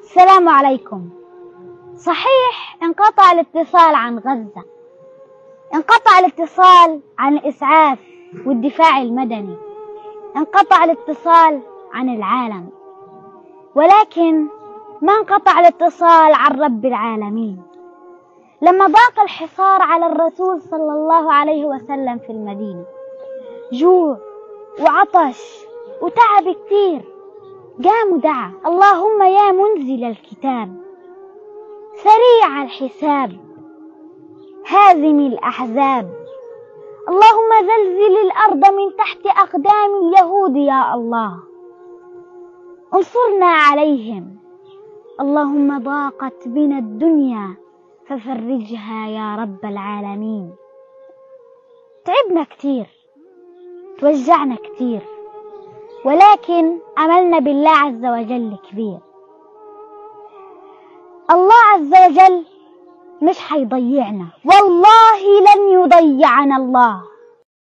السلام عليكم. صحيح انقطع الاتصال عن غزة، انقطع الاتصال عن الإسعاف والدفاع المدني، انقطع الاتصال عن العالم، ولكن ما انقطع الاتصال عن رب العالمين. لما ضاق الحصار على الرسول صلى الله عليه وسلم في المدينة، جوع وعطش وتعب كتير، قام ودعا: اللهم يا منزل الكتاب، سريع الحساب، هازم الأحزاب، اللهم زلزل الأرض من تحت أقدام اليهود يا الله، انصرنا عليهم، اللهم ضاقت بنا الدنيا ففرجها يا رب العالمين. تعبنا كتير، توجعنا كتير، ولكن أملنا بالله عز وجل كبير. الله عز وجل مش حيضيعنا، والله لن يضيعنا الله.